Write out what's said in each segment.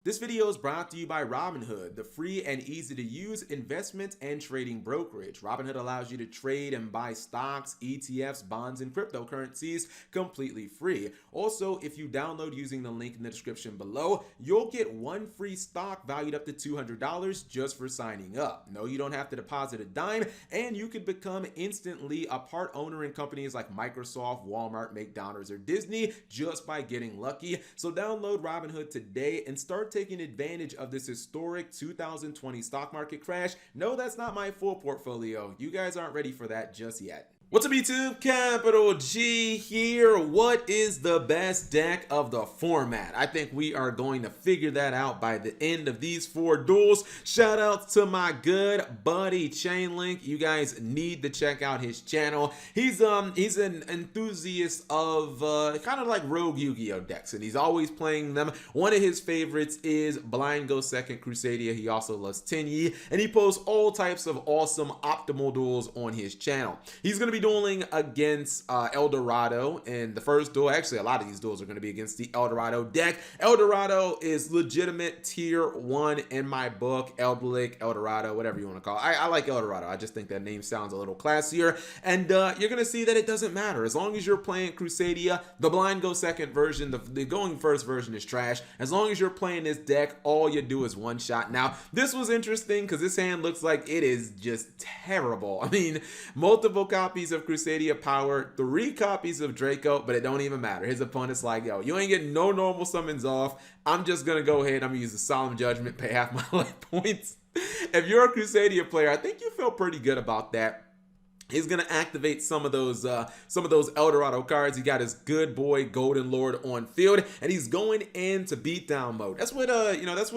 This video is brought to you by Robinhood, the free and easy to use investment and trading brokerage. Robinhood allows you to trade and buy stocks, ETFs, bonds, and cryptocurrencies completely free. Also, if you download using the link in the description below, you'll get one free stock valued up to $200 just for signing up. No, you don't have to deposit a dime, and you could become instantly a part owner in companies like Microsoft, Walmart, McDonald's, or Disney just by getting lucky. So download Robinhood today and start taking advantage of this historic 2020 stock market crash. No, that's not my full portfolio. You guys aren't ready for that just yet. What's up, YouTube? Capital G here. What is the best deck of the format? I think we are going to figure that out by the end of these 4 duels. Shout out to my good buddy Chainlink. You guys need to check out his channel. He's an enthusiast of kind of like rogue Yu-Gi-Oh decks, and he's always playing them. One of his favorites is Blind Go Second Crusadia. He also loves Tenyi, and he posts all types of awesome optimal duels on his channel. He's going to be dueling against Eldorado in the first duel. Actually, a lot of these duels are going to be against the Eldorado deck. Eldorado is legitimate tier 1 in my book. Eldlich, Eldorado, whatever you want to call it. I like Eldorado. I just think that name sounds a little classier. And you're going to see that it doesn't matter. As long as you're playing Crusadia, the Blind Go Second version, the going first version is trash. As long as you're playing this deck, all you do is one shot. Now, this was interesting because this hand looks like it is just terrible. I mean, multiple copies of Crusadia Power, 3 copies of Draco, but it don't even matter. His opponent's like, yo, you ain't getting no normal summons off. I'm just gonna go ahead, I'm gonna use the Solemn Judgment, pay half my life points. If you're a Crusadia player, I think you feel pretty good about that. He's gonna activate some of those Eldorado cards. He got his good boy Golden Lord on field, and he's going into beatdown mode. That's what that's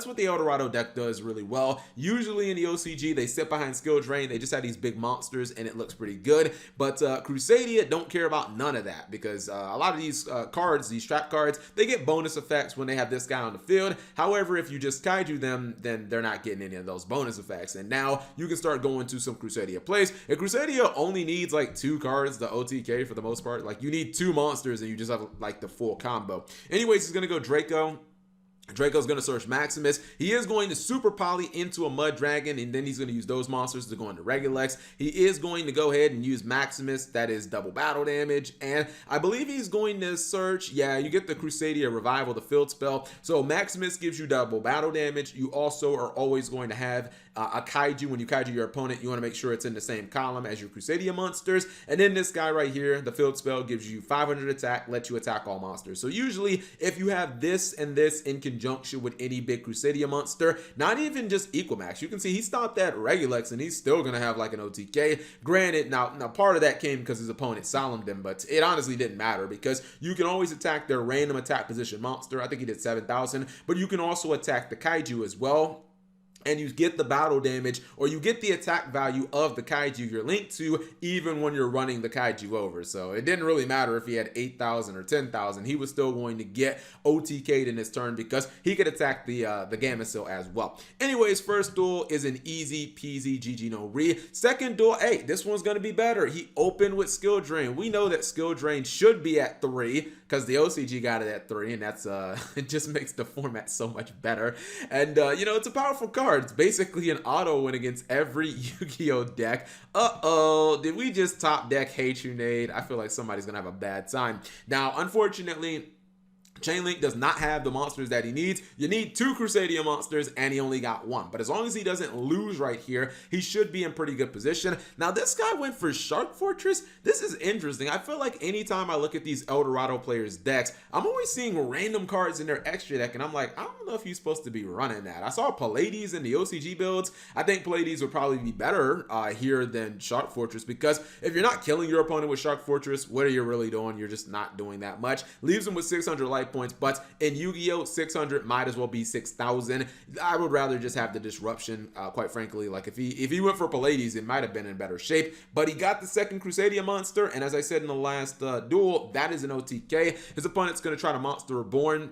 what the Eldorado deck does really well. Usually in the OCG, they sit behind skill drain. They just have these big monsters, and it looks pretty good. But Crusadia don't care about none of that because a lot of these cards, these trap cards, they get bonus effects when they have this guy on the field. However, if you just kaiju them, then they're not getting any of those bonus effects. And now you can start going to some Crusadia plays. Crusadia only needs like 2 cards, the OTK for the most part. Like you need 2 monsters and you just have like the full combo. Anyways, he's gonna go Draco. Draco's going to search Maximus. He is going to super poly into a Mud Dragon, and then he's going to use those monsters to go into Regulex. He is going to go ahead and use Maximus. That is double battle damage. And I believe he's going to search, yeah, you get the Crusadia Revival, the field spell. So Maximus gives you double battle damage. You also are always going to have a Kaiju. When you Kaiju your opponent, you want to make sure it's in the same column as your Crusadia monsters. And then this guy right here, the field spell, gives you 500 attack, lets you attack all monsters. So usually, if you have this and this in conjunction with any big Crusadia monster, not even just Equimax, you can see he stopped at Regulex and he's still gonna have like an OTK. Granted, now part of that came because his opponent solemned him, but it honestly didn't matter because you can always attack their random attack position monster. I think he did 7,000, but you can also attack the Kaiju as well. And you get the battle damage, or you get the attack value of the Kaiju you're linked to, even when you're running the Kaiju over. So it didn't really matter if he had 8,000 or 10,000. He was still going to get OTK'd in his turn because he could attack the Gamecill as well. Anyways, first duel is an easy peasy GG no re. Second duel, hey, this one's going to be better. He opened with Skill Drain. We know that Skill Drain should be at 3 because the OCG got it at 3, and that's it just makes the format so much better. And it's a powerful card. It's basically an auto win against every Yu-Gi-Oh deck. Uh-oh, did we just top deck Hatronade? I feel like somebody's gonna have a bad time. Now, unfortunately, Chainlink does not have the monsters that he needs. You need 2 Crusadia monsters, and he only got 1. But as long as he doesn't lose right here, he should be in pretty good position. Now, this guy went for Shark Fortress. This is interesting. I feel like anytime I look at these Eldorado players' decks, I'm always seeing random cards in their extra deck, and I'm like, I don't know if you're supposed to be running that. I saw Pallades in the OCG builds. I think Pallades would probably be better here than Shark Fortress, because if you're not killing your opponent with Shark Fortress, what are you really doing? You're just not doing that much. Leaves him with 600 life points, but in Yu-Gi-Oh, 600 might as well be 6,000. I would rather just have the disruption, quite frankly. Like if he went for Pallades, it might have been in better shape, but he got the second Crusadia monster, and as I said in the last duel, that is an OTK. His opponent's going to try to Monster Reborn.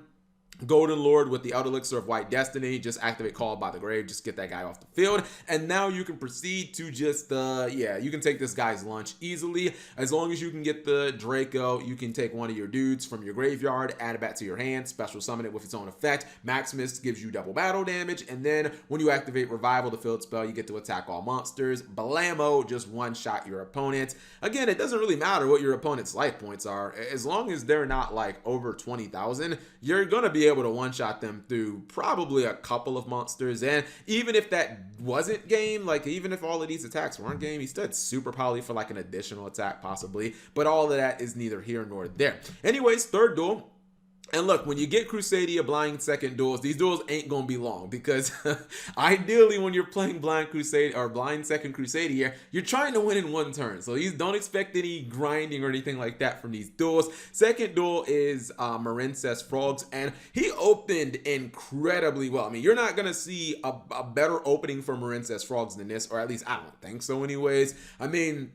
Golden Lord with the Eldlich of White Destiny, just activate Called by the Grave, just get that guy off the field. And now you can proceed to just, you can take this guy's lunch easily. As long as you can get the Draco, you can take one of your dudes from your graveyard, add it back to your hand, special summon it with its own effect. Maximus gives you double battle damage, and then when you activate Revival, the field spell, you get to attack all monsters. Blammo, just one-shot your opponent. Again, it doesn't really matter what your opponent's life points are. As long as they're not like over 20,000, you're going to be able to one-shot them through probably a couple of monsters. And even if that wasn't game, like even if all of these attacks weren't game, he stood super poly for like an additional attack possibly, but all of that is neither here nor there. Anyways, third duel. And look, when you get Crusadia blind second duels, these duels ain't gonna be long, because ideally when you're playing blind Crusade or blind second Crusadia, you're trying to win in one turn. So don't expect any grinding or anything like that from these duels. Second duel is Marincess Frogs, and he opened incredibly well. I mean, you're not gonna see a better opening for Marincess Frogs than this, or at least I don't think so anyways. I mean,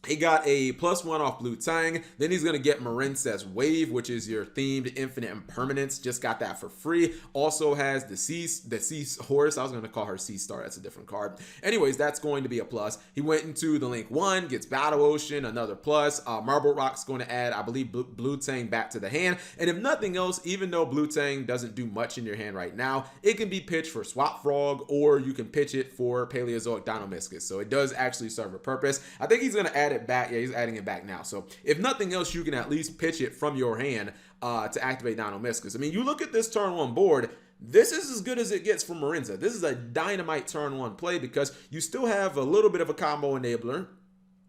he got a +1 off Blue Tang. Then he's going to get Marincess Wave, which is your themed infinite impermanence. Just got that for free. Also has the Sea Horse. I was going to call her Sea Star. That's a different card. Anyways, that's going to be a plus. He went into the Link 1, gets Battle Ocean, another plus. Marble Rock's going to add, I believe, Blue Tang back to the hand. And if nothing else, even though Blue Tang doesn't do much in your hand right now, it can be pitched for Swap Frog, or you can pitch it for Paleozoic Dinomyscus. So it does actually serve a purpose. I think he's going to add it back. Yeah, he's adding it back now. So if nothing else, you can at least pitch it from your hand to activate Dinomyscus. I mean, you look at this turn 1 board, this is as good as it gets from Marincess. This is a dynamite turn 1 play, because you still have a little bit of a combo enabler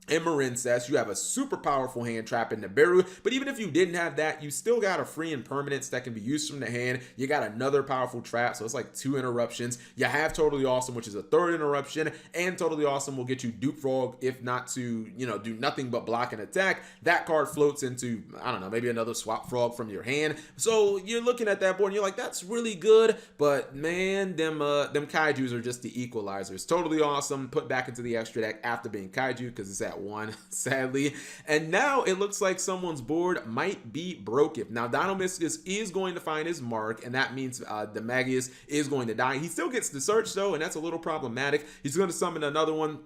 in Marincess. You have a super powerful hand trap in Nibiru, but even if you didn't have that, you still got a free impermanence that can be used from the hand. You got another powerful trap, so it's like 2 interruptions. You have Totally Awesome, which is a 3rd interruption, and Totally Awesome will get you Dupe Frog, if not to, do nothing but block and attack. That card floats into, I don't know, maybe another Swap Frog from your hand. So you're looking at that board and you're like, that's really good, but man, them Kaijus are just the equalizers. Totally Awesome put back into the extra deck after being Kaiju, because it's at 1, sadly. And now it looks like someone's board might be broken. Now, Dinomyscus is going to find his mark, and that means the Magius is going to die. He still gets the search, though, and that's a little problematic. He's going to summon another one.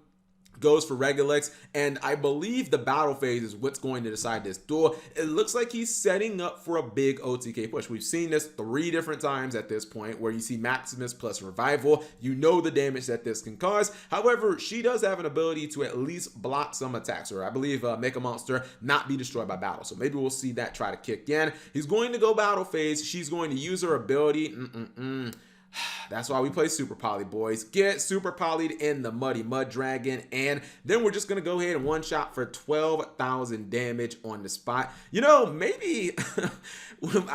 Goes for Regulex, and I believe the battle phase is what's going to decide this duel. It looks like he's setting up for a big OTK push. We've seen this 3 different times at this point, where you see Maximus plus Revival. You know the damage that this can cause. However, she does have an ability to at least block some attacks, or I believe make a monster not be destroyed by battle. So maybe we'll see that try to kick in. He's going to go battle phase. She's going to use her ability. That's why we play Super Poly, boys. Get Super Poly'd in the Muddy Mud Dragon, and then we're just going to go ahead and one-shot for 12,000 damage on the spot. Maybe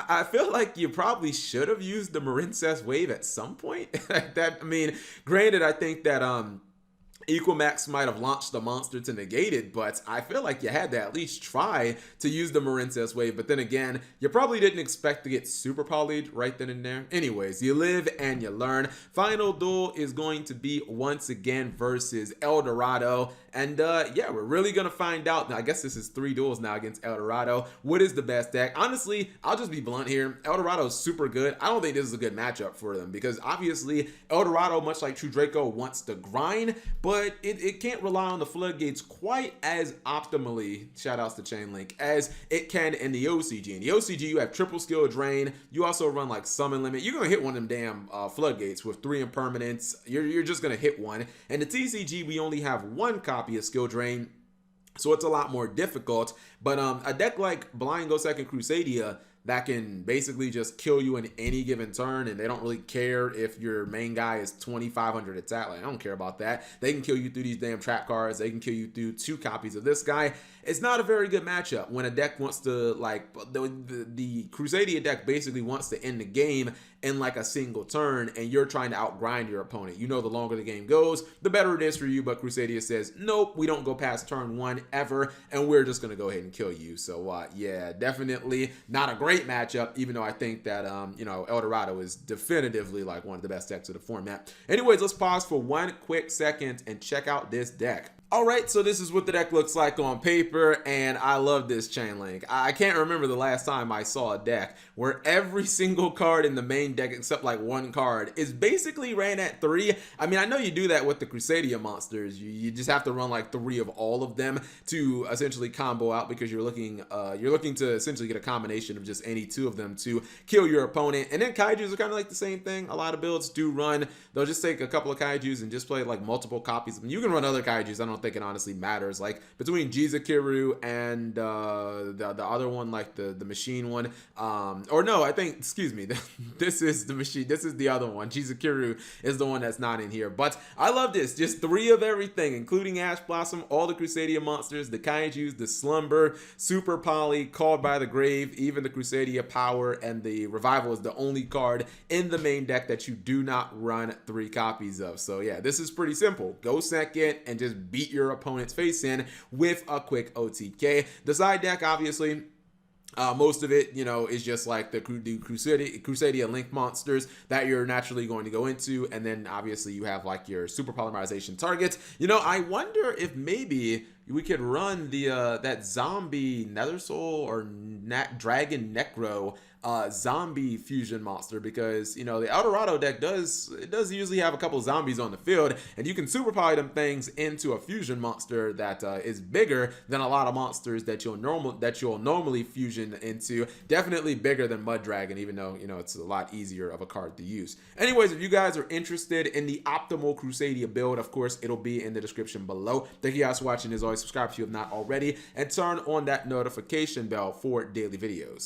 I feel like you probably should have used the Marincess Wave at some point. Granted, I think that Equimax might have launched the monster to negate it, but I feel like you had to at least try to use the Marincess Wave. But then again, you probably didn't expect to get super polyed right then and there. Anyways, you live and you learn. Final duel is going to be once again versus Eldorado. And yeah, we're really going to find out. Now, I guess this is 3 duels now against Eldorado. What is the best deck? Honestly, I'll just be blunt here. Eldorado is super good. I don't think this is a good matchup for them, because obviously Eldorado, much like True Draco, wants to grind, but it can't rely on the floodgates quite as optimally, shout outs to Chainlink, as it can in the OCG. In the OCG, you have triple skill drain. You also run like summon limit. You're going to hit one of them damn floodgates with 3 impermanents. You're just going to hit one. And the TCG, we only have 1 copy of skill drain, so it's a lot more difficult. But a deck like Blind Go Second Crusadia that can basically just kill you in any given turn, and they don't really care if your main guy is 2,500 attack. Like, I don't care about that. They can kill you through these damn trap cards. They can kill you through 2 copies of this guy. It's not a very good matchup when a deck wants to, like, the Crusadia deck basically wants to end the game in like a single turn, and you're trying to outgrind your opponent. You know, the longer the game goes, the better it is for you, but Crusadia says, nope, we don't go past turn 1 ever, and we're just going to go ahead and kill you. So, yeah, definitely not a great matchup, even though I think that, Eldorado is definitively like one of the best decks of the format. Anyways, let's pause for 1 quick second and check out this deck. All right, so this is what the deck looks like on paper, and I love this chain link. I can't remember the last time I saw a deck where every single card in the main deck, except like one card, is basically ran at 3. I mean, I know you do that with the Crusadia monsters. You just have to run like 3 of all of them to essentially combo out, because you're looking to essentially get a combination of just any 2 of them to kill your opponent. And then Kaijus are kind of like the same thing. A lot of builds do run. They'll just take a couple of Kaijus and just play like multiple copies of them. You can run other Kaijus. I don't think it honestly matters. Like between Jizukiru and the other one, like the machine one, or no, I think, excuse me, this is the machine, this is the other one. Jizukiru is the one that's not in here. But I love this, just 3 of everything, including Ash Blossom, all the Crusadia monsters, the Kaijus, the Slumber, Super Poly, Called by the Grave, even the Crusadia Power, and the Revival is the only card in the main deck that you do not run 3 copies of. So yeah, this is pretty simple. Go second and just beat your opponent's face in with a quick OTK. The side deck, obviously, most of it, you know, is just like the Crusadia Link monsters that you're naturally going to go into. And then obviously you have like your super polymerization targets. You know, I wonder if maybe we could run the that zombie Nether Soul or Dragon Necro zombie fusion monster, because you know the Eldorado deck does usually have a couple zombies on the field, and you can super poly them things into a fusion monster that is bigger than a lot of monsters that you'll normally fusion into. Definitely bigger than Mud Dragon, even though you know it's a lot easier of a card to use. Anyways, if you guys are interested in the optimal Crusadia build, of course it'll be in the description below. Thank you guys for watching. As always, subscribe if you have not already, and turn on that notification bell for daily videos.